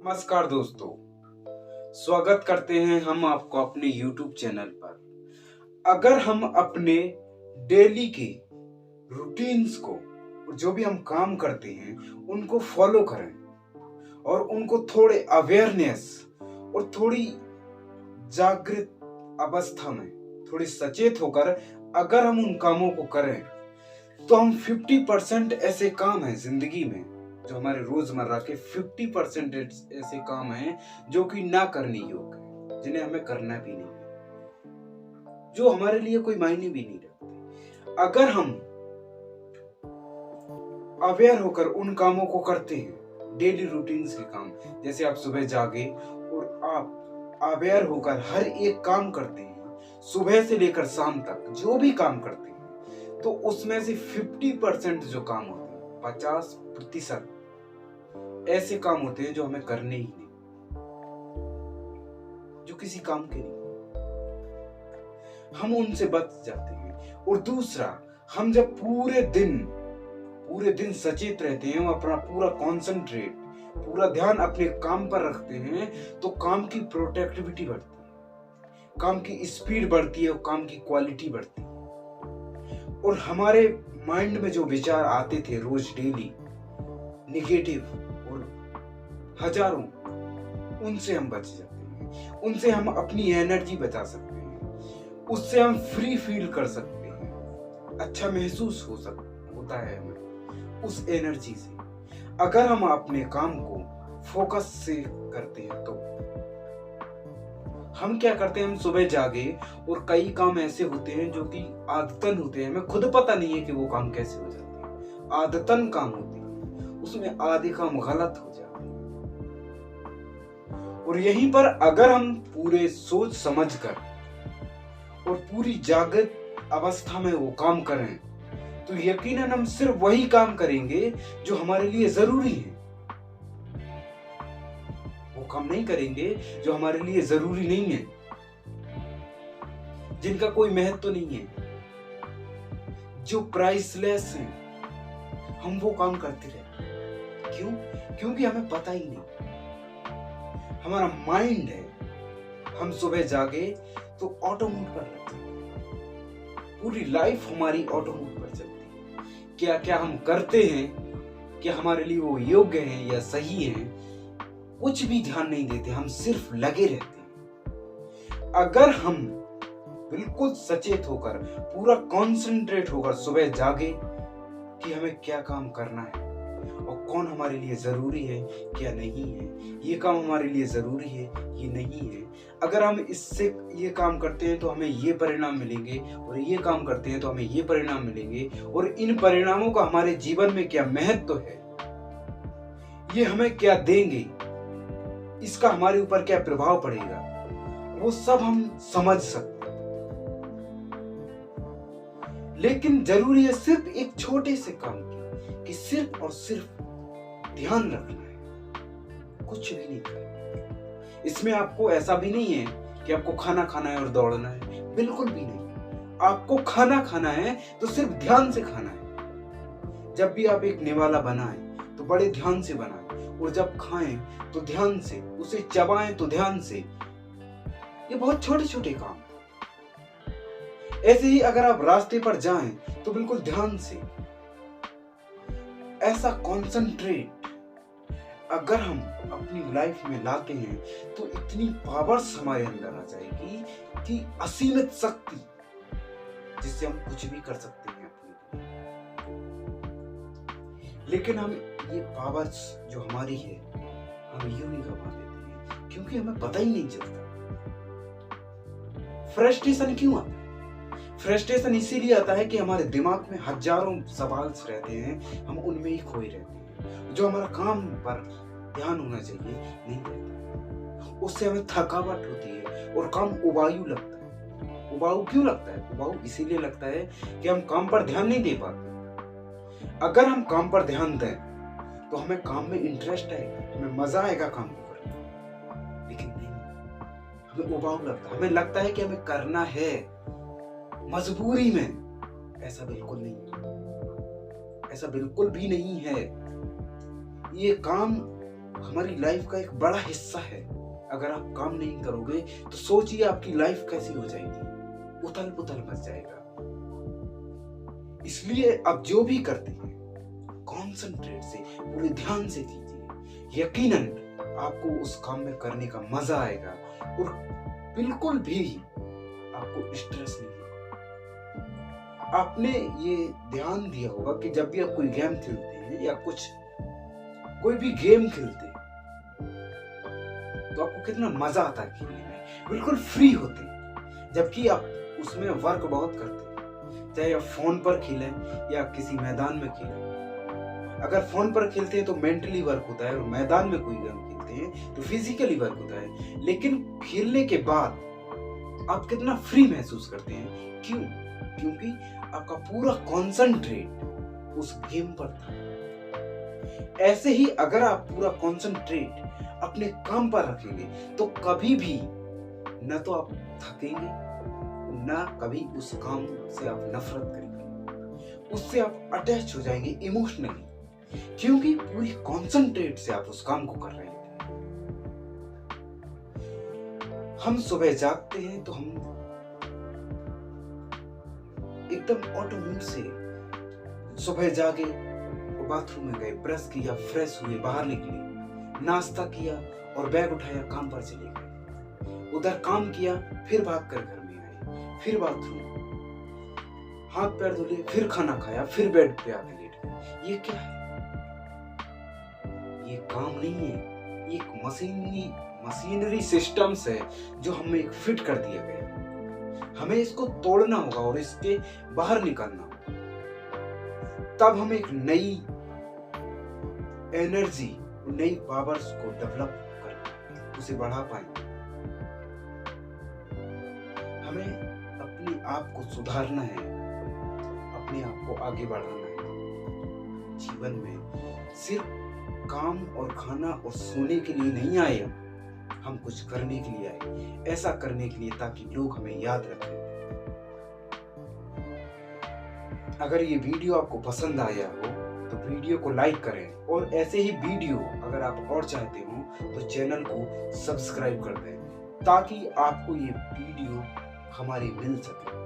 नमस्कार दोस्तों, स्वागत करते हैं हम आपको अपने YouTube चैनल पर। अगर हम अपने डेली के रूटीन्स को, जो भी हम काम करते हैं, उनको फॉलो करें और उनको थोड़े अवेयरनेस और थोड़ी जागृत अवस्था में, थोड़ी सचेत होकर अगर हम उन कामों को करें, तो हम 50% ऐसे काम हैं जिंदगी में, जो हमारे रोजमर्रा के 50% ऐसे काम हैं जो कि ना करने योग्य हैं, जिन्हें हमें करना भी नहीं है, जो हमारे लिए कोई मायने भी नहीं रखते। अगर हम अवेयर होकर उन कामों को करते हैं, डेली रूटीन्स के काम, जैसे आप सुबह जागे और आप अवेयर होकर हर एक काम करते हैं, सुबह से लेकर शाम तक जो भी काम करते हैं, तो उसमें से 50% जो काम होते हैं, 50% ऐसे काम होते हैं जो हमें करने ही नहीं, जो किसी काम के नहीं, हम उनसे बच जाते हैं। और दूसरा, हम जब पूरे दिन सचेत रहते हैं, अपना पूरा कॉन्सेंट्रेट, पूरा ध्यान अपने काम पर रखते हैं, तो काम की प्रोडक्टिविटी बढ़ती है, काम की स्पीड बढ़ती है और काम की क्वालिटी बढ़ती है। और हमारे माइंड में जो विचार आते थे रोज डेली निगेटिव और हजारों, उनसे हम बच जाते हैं, उनसे हम अपनी एनर्जी बचा सकते हैं, उससे हम फ्री फील कर सकते हैं, अच्छा महसूस होता है हमें उस एनर्जी से, अगर हम अपने काम को फोकस से करते हैं। तो हम क्या करते हैं, हम सुबह जागे और कई काम ऐसे होते हैं जो कि आदतन होते हैं, हमें खुद पता नहीं है कि वो काम कैसे हो जाते हैं, आदतन काम होते हैं, उसमें आधे काम गलत हो जाते हैं। और यहीं पर अगर हम पूरे सोच समझ कर और पूरी जागृत अवस्था में वो काम करें, तो यकीनन हम सिर्फ वही काम करेंगे जो हमारे लिए जरूरी है। वो काम नहीं करेंगे जो हमारे लिए जरूरी नहीं है, जिनका कोई महत्व नहीं है, जो प्राइसलेस है, हम वो काम करते रहते हैं। क्यों? क्योंकि हमें पता ही नहीं, हमारा माइंड है, हम सुबह जागे तो ऑटो मोड पर रहते हैं, पूरी लाइफ हमारी ऑटो मोड पर चलती है। क्या क्या हम करते हैं, क्या हमारे लिए वो योग्य है या सही है, कुछ भी ध्यान नहीं देते, हम सिर्फ लगे रहते हैं। अगर हम बिल्कुल सचेत होकर, पूरा कॉन्सेंट्रेट होकर सुबह जागे कि हमें क्या काम करना है और कौन हमारे लिए जरूरी है, क्या नहीं है, ये काम हमारे लिए जरूरी है, ये नहीं है, अगर हम इससे ये काम करते हैं तो हमें ये परिणाम मिलेंगे, और ये काम करते हैं तो हमें ये परिणाम मिलेंगे, और इन परिणामों का हमारे जीवन में क्या महत्व है, ये हमें क्या देंगे, इसका हमारे ऊपर क्या प्रभाव पड़ेगा, वो सब हम समझ सकते हैं। लेकिन जरूरी है सिर्फ एक छोटे से काम की, कि सिर्फ और सिर्फ ध्यान रखना है, कुछ भी नहीं करना। इसमें आपको ऐसा भी नहीं है कि आपको खाना खाना है और दौड़ना है, बिल्कुल भी नहीं। आपको खाना खाना है तो सिर्फ ध्यान से खाना है। जब भी आप एक निवाला बनाएं तो बड़े ध्यान से बनाएं, और जब खाएं तो ध्यान से, उसे चबाएं तो ध्यान से। ये बहुत छोटे छोटे काम। ऐसे ही अगर आप रास्ते पर जाएं तो बिल्कुल ध्यान से, ऐसा कॉन्सेंट्रेट अगर हम अपनी लाइफ में लाते हैं, तो इतनी पावर्स हमारे अंदर आ जाएगी कि असीमित शक्ति, जिससे हम कुछ भी कर सकते हैं अपने लिए। लेकिन हम ये पावर्स जो हमारी है, हम यूं ही गवा देते हैं, क्योंकि हमें पता ही नहीं चलता। फ्रस्ट्रेशन क्यों आता है? फ्रस्ट्रेशन इसीलिए आता है कि हमारे दिमाग में हजारों सवाल रहते हैं, हम उनमें ही खोए रहते हैं। जो हमारा काम पर ध्यान होना चाहिए नहीं रहता, उससे हमें थकावट होती है और काम उबाऊ लगता है। उबाऊ क्यों लगता है? उबाऊ इसीलिए लगता है कि हम काम पर ध्यान नहीं दे पाते। अगर हम काम पर ध्यान दें तो हमें काम में इंटरेस्ट आएगा, हमें मजा आएगा काम को करने। लेकिन नहीं, हमें उबाऊ लगता है, हमें लगता है कि हमें करना है मजबूरी में। ऐसा बिल्कुल नहीं है, ऐसा बिल्कुल भी नहीं है। ये काम हमारी लाइफ का एक बड़ा हिस्सा है। अगर आप काम नहीं करोगे तो सोचिए आपकी लाइफ कैसी हो जाएगी, उथल पुथल मच जाएगा। इसलिए आप जो भी करते हैं कॉन्सेंट्रेट से, पूरे ध्यान से कीजिए। यकीनन आपको उस काम में करने का मजा आएगा और बिल्कुल भी आपको स्ट्रेस नहीं होगा। आपने ये ध्यान दिया होगा कि जब भी आप कोई गेम खेलते हैं या कोई भी गेम खेलते हैं तो आपको कितना मजा आता है खेलने में, बिल्कुल फ्री होते हैं। जबकि आप उसमें वर्क बहुत करते हैं, चाहे आप फोन पर खेलें या किसी मैदान में खेलें। अगर फोन पर खेलते हैं तो मेंटली वर्क होता है और मैदान में कोई गेम खेलते हैं तो फिजिकली वर्क होता है। लेकिन खेलने के बाद आप कितना फ्री महसूस करते हैं। क्यों? क्योंकि आपका पूरा कॉन्सेंट्रेट उस गेम पर था। ऐसे ही अगर आप पूरा कॉन्सेंट्रेट अपने काम पर रखेंगे तो कभी भी न तो आप थकेंगे, ना कभी उस काम से आप नफरत करेंगे, उससे आप अटैच हो जाएंगे इमोशनली, क्योंकि पूरी कॉन्सेंट्रेट से आप उस काम को कर रहे हैं। हम सुबह जागते हैं तो हम एकदम ऑटोमेटिक से सुबह जागे, बाथरूम में गए, ब्रश किया, फ्रेश हुए, बाहर निकले, नाश्ता किया और बैग उठाया, काम पर चले गए। उधर काम किया, फिर भागकर घर में आए, फिर बाथरूम, हाथ पैर धुले, फिर खाना खाया, फिर बेड पे आके लेट गए। ये क्या है? ये काम नहीं है, ये एक मशीनरी सिस्टम्स है जो हमें एक फिट कर दिया गया। हमें इसको तोड़ना होगा और इसके बाहर निकलना होगा, तब हम एक नई एनर्जी, नई पावर्स को डेवलप कर उसे बढ़ा पाएंगे। हमें अपने आप को सुधारना है, अपने आप को आगे बढ़ाना है। जीवन में सिर्फ काम और खाना और सोने के लिए नहीं आए, हम कुछ करने के लिए आए, ऐसा करने के लिए ताकि लोग हमें याद रखें। अगर ये वीडियो आपको पसंद आया हो तो वीडियो को लाइक करें और ऐसे ही वीडियो अगर आप और चाहते हो तो चैनल को सब्सक्राइब कर दें ताकि आपको ये वीडियो हमारी मिल सके।